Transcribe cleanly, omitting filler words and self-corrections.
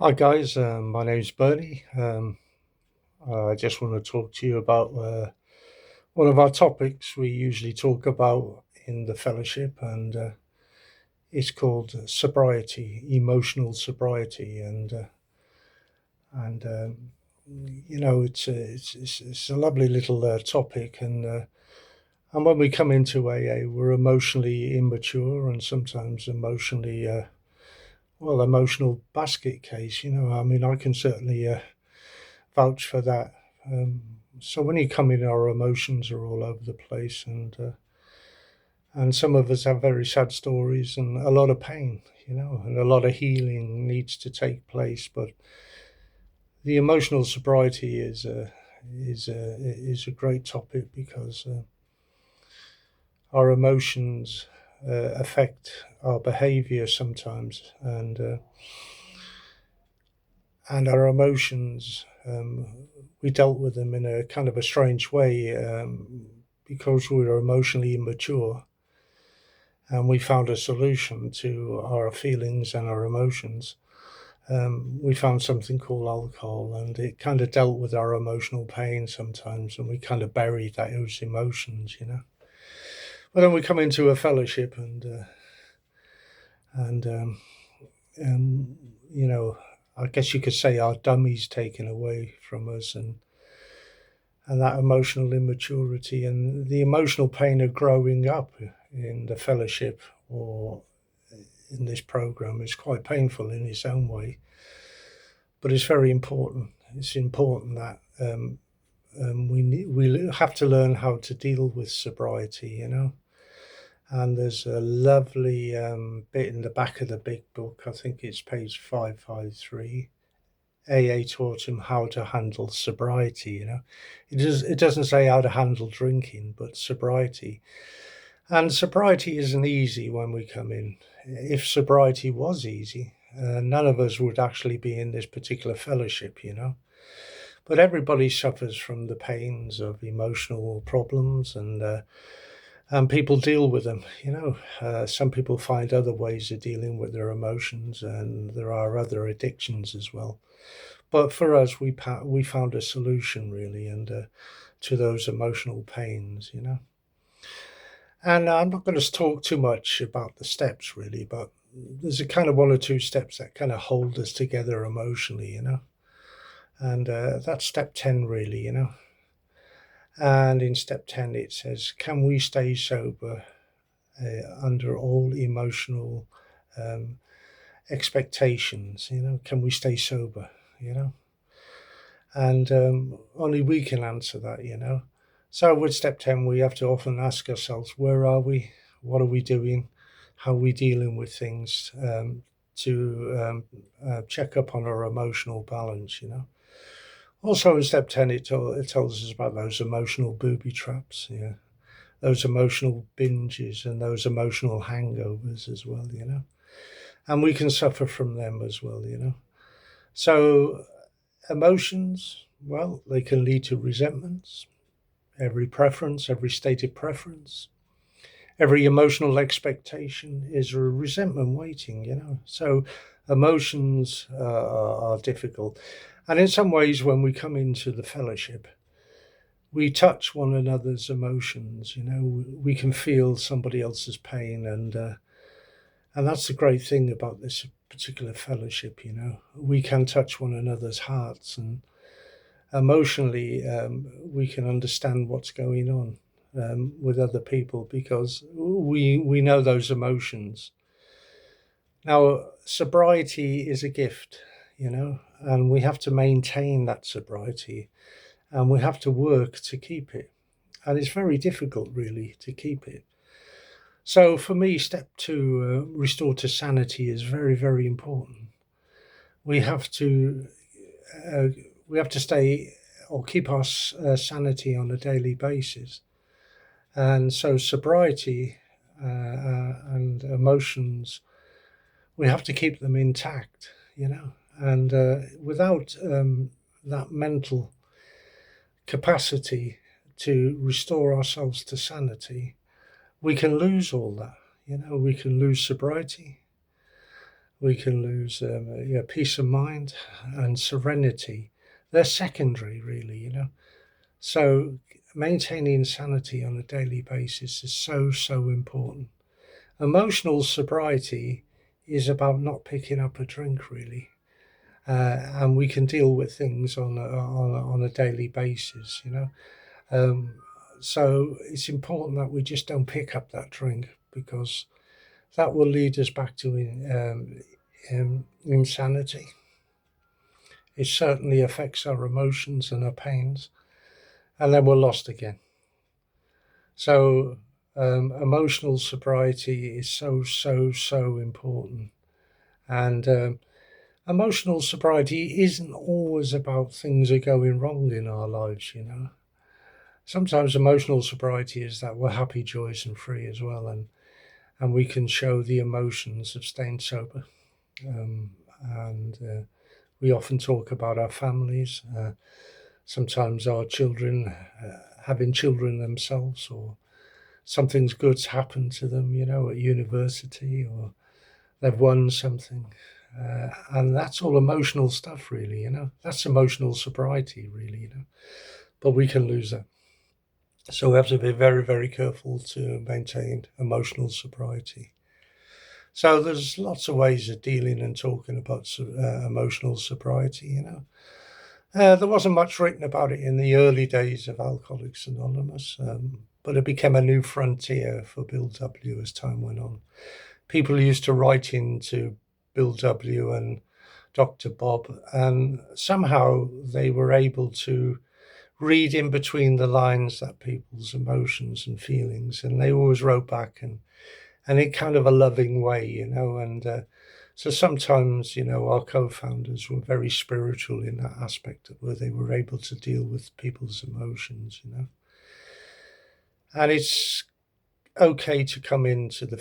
Hi guys, my name's Bernie. I just want to talk to you about one of our topics we usually talk about in the fellowship, and it's called sobriety, emotional sobriety, and it's a lovely little topic, and when we come into AA, we're emotionally immature and sometimes emotionally emotional basket case. I mean, I can certainly vouch for that. Um, so when you come in, our emotions are all over the place, and some of us have very sad stories and a lot of pain, and a lot of healing needs to take place. But the emotional sobriety is a great topic because our emotions affect our behaviour sometimes, and our emotions, we dealt with them in a kind of a strange way, because we were emotionally immature, and we found a solution to our feelings and our emotions. We found something called alcohol, and it kind of dealt with our emotional pain sometimes, and we kind of buried those emotions. But then we come into a fellowship, and um, you know, I guess you could say our dummy's taken away from us, and that emotional immaturity and the emotional pain of growing up in the fellowship or in this program is quite painful in its own way, but it's very important. It's important that we have to learn how to deal with sobriety. And there's a lovely bit in the back of the big book. I think it's page 553. AA taught him how to handle sobriety. It doesn't say how to handle drinking, but sobriety. And sobriety isn't easy when we come in. If sobriety was easy, none of us would actually be in this particular fellowship. But everybody suffers from the pains of emotional problems, and people deal with them. Some people find other ways of dealing with their emotions, and there are other addictions as well. But for us, we found a solution really, and to those emotional pains. And I'm not going to talk too much about the steps really, but there's a kind of one or two steps that kind of hold us together emotionally. And that's step 10 really. And in step 10 it says, can we stay sober under all emotional um, expectations? Can we stay sober? You know and only we can answer that. So with step 10, we have to often ask ourselves, where are we? What are we doing? How are we dealing with things, to check up on our emotional balance? Also in step 10, it tells us about those emotional booby traps, those emotional binges and those emotional hangovers as well. And we can suffer from them as well. So emotions, well, they can lead to resentments. Every preference, every stated preference, every emotional expectation is a resentment waiting. So emotions are difficult. And in some ways, when we come into the fellowship, we touch one another's emotions. We can feel somebody else's pain, and that's the great thing about this particular fellowship. We can touch one another's hearts, and emotionally, we can understand what's going on with other people because we know those emotions. Now, sobriety is a gift, and we have to maintain that sobriety, and we have to work to keep it. And it's very difficult, really, to keep it. So, for me, step two, restore to sanity, is very, very important. We have to uh, we have to stay or keep our sanity on a daily basis. And so sobriety and emotions, we have to keep them intact. And without that mental capacity to restore ourselves to sanity, we can lose all that. We can lose sobriety. We can lose peace of mind and serenity. They're secondary, really, So maintaining sanity on a daily basis is so, so important. Emotional sobriety is about not picking up a drink, really. And we can deal with things on a daily basis. Um, so it's important that we just don't pick up that drink, because that will lead us back to insanity. It certainly affects our emotions and our pains, and then we're lost again. So emotional sobriety is so, so, so important. And emotional sobriety isn't always about things are going wrong in our lives. Sometimes emotional sobriety is that we're happy, joyous, and free as well, and we can show the emotions of staying sober. And we often talk about our families, sometimes our children having children themselves, or something's good's happened to them, at university, or they've won something. And that's all emotional stuff, really. That's emotional sobriety, really. But we can lose that. So we have to be very, very careful to maintain emotional sobriety. So there's lots of ways of dealing and talking about emotional sobriety. There wasn't much written about it in the early days of Alcoholics Anonymous, but it became a new frontier for Bill W. as time went on. People used to write into Bill W. and Dr. Bob, and somehow they were able to read in between the lines that people's emotions and feelings, and they always wrote back and in kind of a loving way. And so sometimes, our co-founders were very spiritual in that aspect, where they were able to deal with people's emotions. And it's okay to come into the